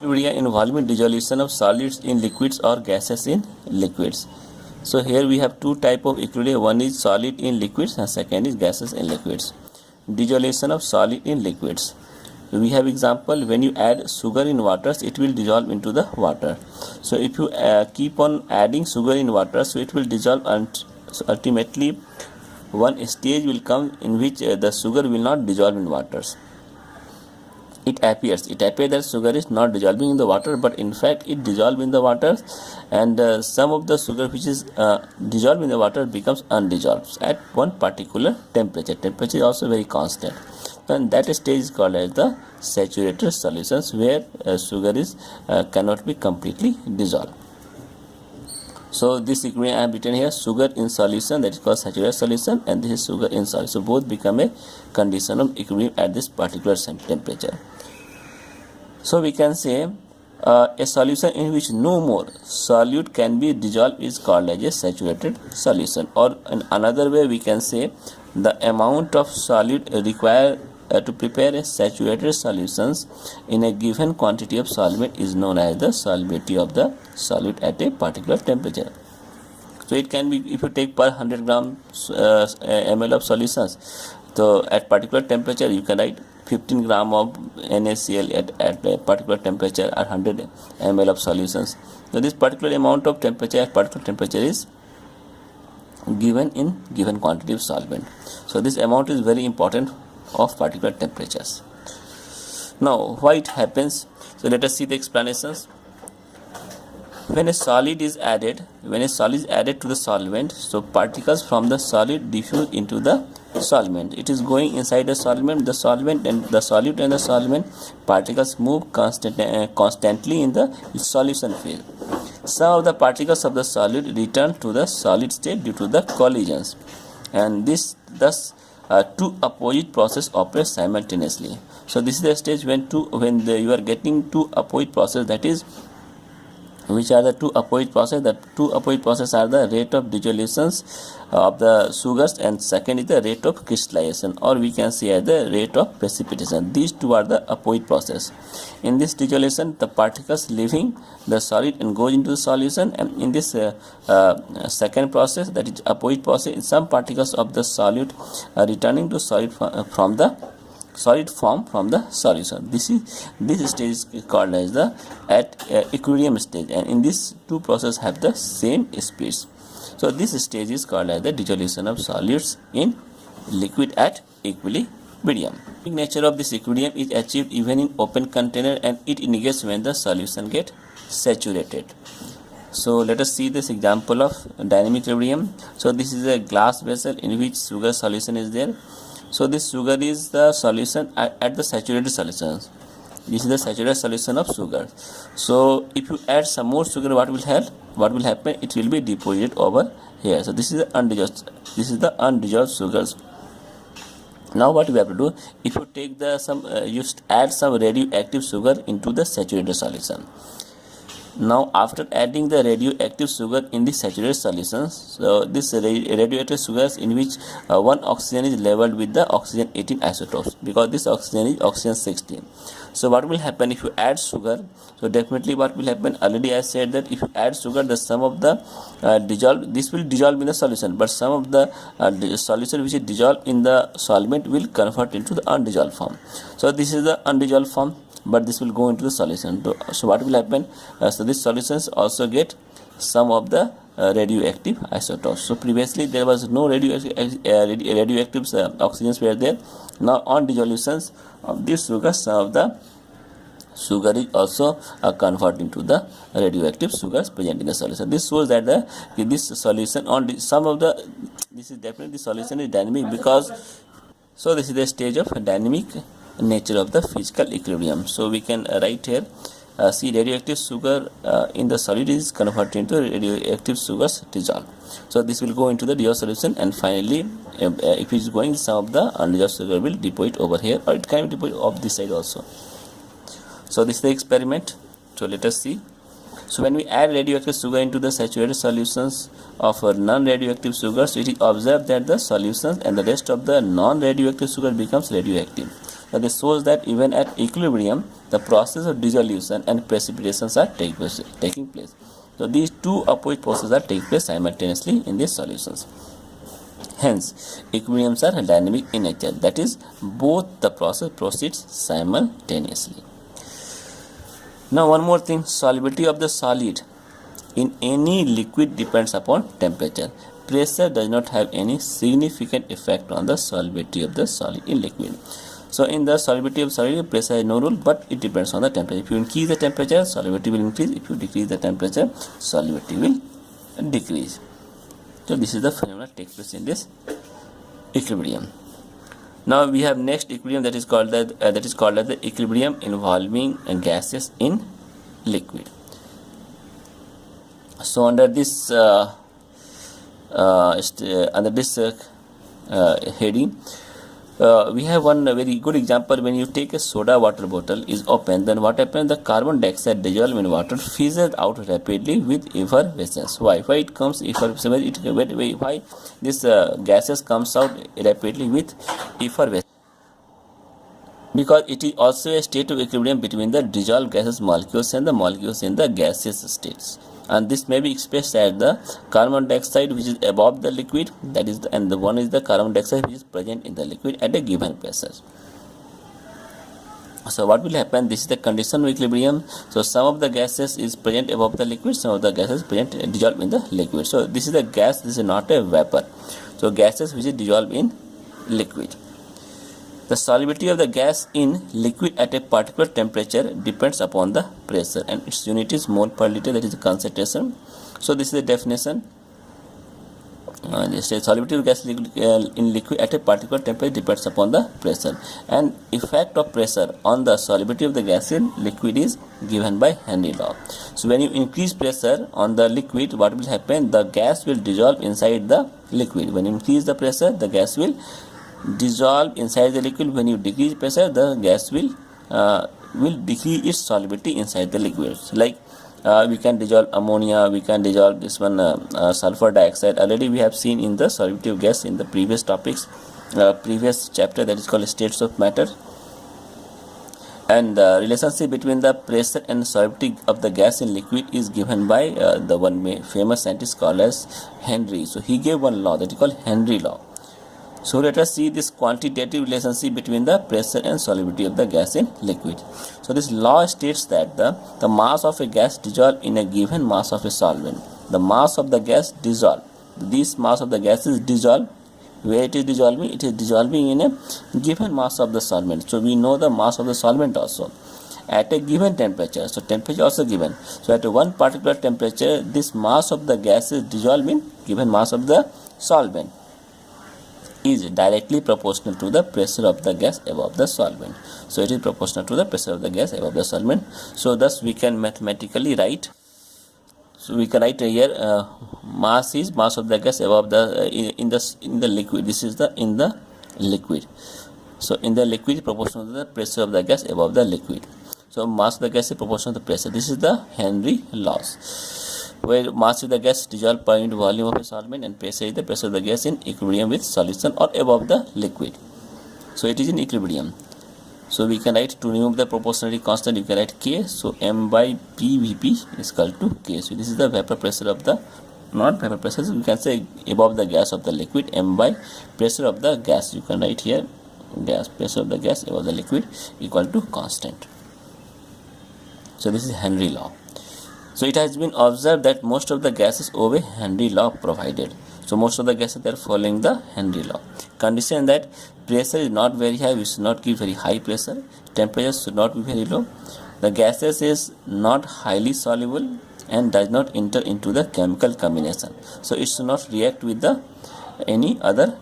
Equilibrium involving dissolution of solids in liquids or gases in liquids. So here we have two type of equilibrium. One is solid in liquids and second is gases in liquids. Dissolution of solid in liquids. We have example, when you add sugar in water, it will dissolve into the water. So if you keep on adding sugar in water, so it will dissolve, and so ultimately one stage will come in which the sugar will not dissolve in waters. It appears that sugar is not dissolving in the water, but in fact it dissolves in the water, and some of the sugar which is dissolved in the water becomes undissolved at one particular temperature. Temperature is also very constant, and that stage is called as the saturated solutions, where sugar is cannot be completely dissolved. So this equation I have written here, sugar in solution, that is called saturated solution, and this is sugar in solution. So both become a condition of equilibrium at this particular temperature. So we can say a solution in which no more solute can be dissolved is called as a saturated solution. Or in another way we can say the amount of solute required to prepare a saturated solutions in a given quantity of solvent is known as the solubility of the solute at a particular temperature. So it can be, if you take per 100 gram ml of solutions, so at particular temperature you can write 15 gram of NaCl at a particular temperature or 100 ml of solutions. So this particular amount of temperature at particular temperature is given in given quantity of solvent. So this amount is very important of particular temperatures. Now why it happens? So let us see the explanations. When a solid is added to the solvent, so particles from the solid diffuse into the solvent. It is going inside the solvent, and the solute and the solvent particles move constantly in the solution phase. Some of the particles of the solid return to the solid state due to the collisions, and thus two opposite processes operate simultaneously. So this is the stage when you are getting two opposite processes, that is, which are the two opposite processes? The two opposite processes are the rate of dissolutions of the sugars, and second is the rate of crystallization, or we can say as the rate of precipitation. These two are the opposite process. In this dissolution, the particles leaving the solid and goes into the solution, and in this second process, that is opposite process, some particles of the solute are returning to solid from the solid form from the solution. This stage is called as the equilibrium stage, and in this two processes have the same speeds. So this stage is called as the dissolution of solids in liquid at equilibrium. The nature of this equilibrium is achieved even in open container, and it negates when the solution get saturated. So let us see this example of dynamic equilibrium. So this is a glass vessel in which sugar solution is there. So this sugar is the solution at the saturated solutions. This is the saturated solution of sugar. So if you add some more sugar, what will happen? It will be deposited over here. So this is the undissolved sugars. Now what we have to do? If you take you add some radioactive sugar into the saturated solution. Now after adding the radioactive sugar in the saturated solutions, so this radioactive sugars in which one oxygen is leveled with the oxygen 18 isotopes, because this oxygen is oxygen 16. So what will happen if you add sugar? So definitely what will happen, already I said that if you add sugar, the sum of the this will dissolve in the solution, but some of the solution which is dissolved in the solvent will convert into the undissolved form. So this is the undissolved form, but this will go into the solution. So what will happen? So these solutions also get some of the radioactive isotopes. So previously there was no radioactive oxygens were there. Now on dissolutions of this sugar, some of the sugar is also converted into the radioactive sugars present in the solution. This shows that this solution on some of the this is definitely the solution is dynamic, because so this is the stage of dynamic nature of the physical equilibrium. So we can write here, see radioactive sugar in the solid is converted into radioactive sugars dissolved. So this will go into the dissolved solution, and finally if it is going, some of the undissolved sugar will deposit over here, or it can be deposited off this side also. So this is the experiment. So let us see. So when we add radioactive sugar into the saturated solutions of non-radioactive sugars, it is observed that the solutions and the rest of the non-radioactive sugar becomes radioactive. this shows that even at equilibrium, the process of dissolution and precipitations are taking place. So these two opposite processes are taking place simultaneously in these solutions. Hence, equilibriums are dynamic in nature. That is, both the process proceeds simultaneously. Now, one more thing: solubility of the solid in any liquid depends upon temperature. Pressure does not have any significant effect on the solubility of the solid in liquid. So in the solubility of solid, pressure has no role, but it depends on the temperature. If you increase the temperature, solubility will increase. If you decrease the temperature, solubility will decrease. So this is the phenomena takes place in this equilibrium. Now we have next equilibrium that is called the equilibrium involving gases in liquid. So under this heading, we have one very good example. When you take a soda water bottle is open, then what happens? The carbon dioxide dissolved in water fizzles out rapidly with effervescence. Why it comes effervescence? Why this gases comes out rapidly with effervescence? Because it is also a state of equilibrium between the dissolved gases molecules and the molecules in the gaseous states. And this may be expressed as the carbon dioxide which is above the liquid, that is and the one is the carbon dioxide which is present in the liquid at a given pressure. So what will happen? This is the condition of equilibrium. So some of the gases is present above the liquid, some of the gases present dissolved in the liquid. So this is the gas, this is not a vapor. So gases which is dissolved in liquid. The solubility of the gas in liquid at a particular temperature depends upon the pressure, and its unit is mole per liter, that is the concentration. So this is the definition. Solubility of gas in liquid at a particular temperature depends upon the pressure, and effect of pressure on the solubility of the gas in liquid is given by Henry law. So when you increase pressure on the liquid, what will happen? The gas will dissolve inside the liquid. When you increase the pressure, the gas will dissolve inside the liquid. When you decrease pressure, the gas will decrease its solubility inside the liquid. Like we can dissolve ammonia, we can dissolve this one sulfur dioxide. Already we have seen in the solubility of gas in the previous topics, previous chapter, that is called states of matter. And the relationship between the pressure and solubility of the gas in liquid is given by the one famous scientist called as Henry. So he gave one law that is called Henry law. So let us see this quantitative relationship between the pressure and solubility of the gas in liquid. So this law states that the mass of a gas dissolved in a given mass of a solvent. The mass of the gas dissolved. This mass of the gas is dissolved. Where it is dissolving? It is dissolving in a given mass of the solvent. So we know the mass of the solvent also at a given temperature. So temperature also given. So at one particular temperature, this mass of the gas is dissolved in given mass of the solvent is directly proportional to the pressure of the gas above the solvent. So it is proportional to the pressure of the gas above the solvent. So thus we can mathematically write. So we can write here mass is mass of the gas above the in the liquid. This is the in the liquid. So in the liquid proportional to the pressure of the gas above the liquid. So mass of the gas is proportional to the pressure. This is the Henry laws, where mass of the gas dissolved per unit volume of a solvent and pressure is the pressure of the gas in equilibrium with solution or above the liquid. So it is in equilibrium. So we can write, to remove the proportionality constant, you can write K. So M by P Vp is equal to K. So this is the vapor pressure of the, not vapor pressure, so you can say above the gas of the liquid. M by pressure of the gas, you can write here gas, pressure of the gas above the liquid equal to constant. So this is Henry law. So it has been observed that most of the gases obey Henry law provided. So most of the gases are following the Henry law. Condition that pressure is not very high, we should not give very high pressure. Temperature should not be very low. The gases is not highly soluble and does not enter into the chemical combination. So it should not react with the any other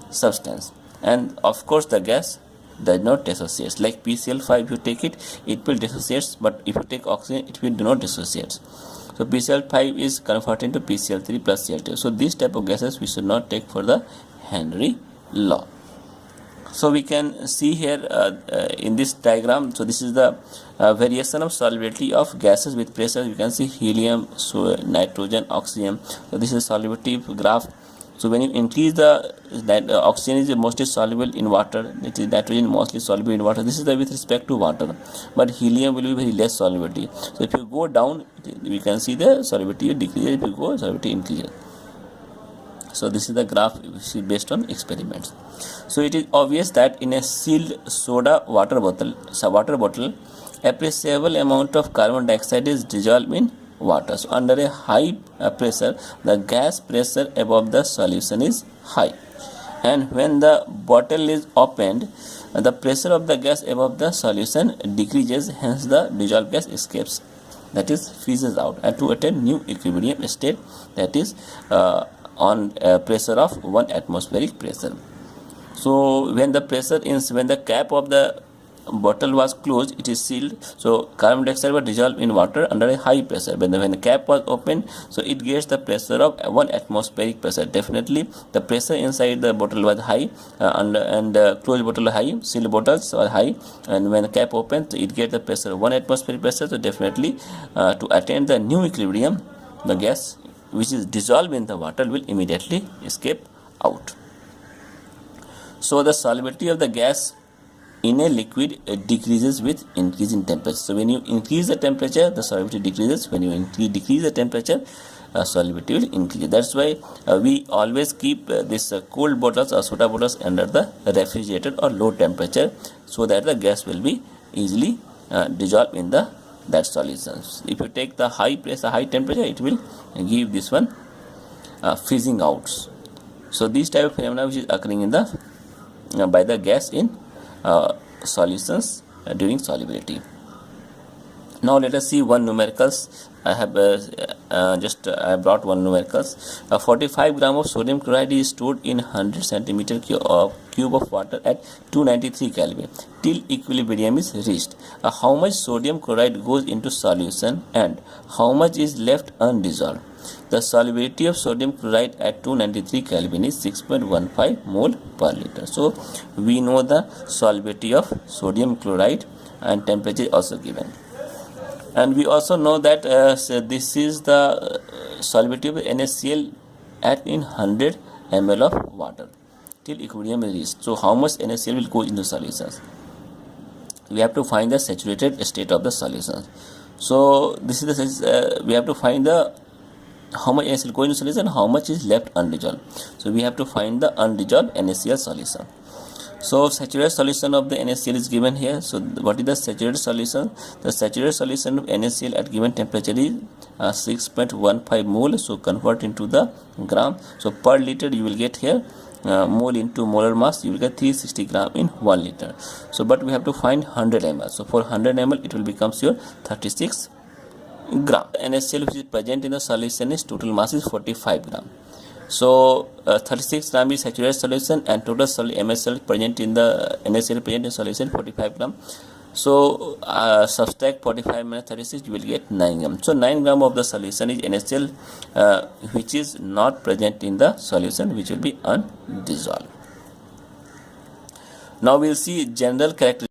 substance. And of course the gas does not dissociate. Like PCl5, if you take it, it will dissociate, but if you take oxygen, it will do not dissociate. So PCl5 is converted into PCl3 plus Cl2. So this type of gases we should not take for the Henry law. So we can see here in this diagram. So this is the variation of solubility of gases with pressure. You can see helium, so nitrogen, oxygen. So this is solubility graph. So when you increase that oxygen is mostly soluble in water, it is nitrogen mostly soluble in water. This is the with respect to water, but helium will be very less solubility. So if you go down, we can see the solubility decreases. If you go, solubility increases. So this is the graph which is based on experiments. So it is obvious that in a sealed soda water bottle, appreciable amount of carbon dioxide is dissolved in water. So under a high pressure, the gas pressure above the solution is high, and when the bottle is opened, the pressure of the gas above the solution decreases, hence the dissolved gas escapes, that is fizzes out, and to attain new equilibrium state, that is on pressure of 1 atmospheric pressure. So when the cap of the bottle was closed, it is sealed, so carbon dioxide was dissolved in water under a high pressure. When the cap was opened, so it gets the pressure of 1 atmospheric pressure. Definitely the pressure inside the bottle was high, and closed bottle high, sealed bottles are high, and when the cap opens, it gets the pressure of 1 atmospheric pressure. So definitely to attain the new equilibrium, the gas which is dissolved in the water will immediately escape out. So the solubility of the gas in a liquid decreases with increase in temperature. So when you increase the temperature, the solubility decreases. When you decrease the temperature, solubility will increase. That's why we always keep these cold bottles or soda bottles under the refrigerator or low temperature, so that the gas will be easily dissolved in that solutions. If you take the high temperature, it will give this one fizzing out. So these type of phenomena which is occurring in the by the gas in solutions during solubility. Now let us see one numericals. I have I brought one numericals. 45 gram of sodium chloride is stored in 100 centimeter cube of water at 293 Kelvin till equilibrium is reached. How much sodium chloride goes into solution and how much is left undissolved? The solubility of sodium chloride at 293 Kelvin is 6.15 mole per liter. So we know the solubility of sodium chloride, and temperature is also given. And we also know that this is the solubility of NaCl at in 100 ml of water till equilibrium is reached. So how much NaCl will go into solutions? We have to find the saturated state of the solution. So this is the we have to find the how much NaCl go into solution, how much is left undissolved. So we have to find the undissolved NaCl solution. So saturated solution of the NaCl is given here. So what is the saturated solution? The saturated solution of NaCl at given temperature is 6.15 mole. So convert into the gram. So per liter you will get here mole into molar mass, you will get 360 gram in 1 liter. So but we have to find 100 ml. So for 100 ml it will becomes your 36 gram. NaCl which is present in the solution is total mass is 45 gram. So 36 gram is saturated solution, and total MSL present in the NaCl present in solution 45 gram. So subtract 45 minus 36, you will get 9 gram. So 9 gram of the solution is NaCl which is not present in the solution, which will be undissolved. Now we will see general characteristics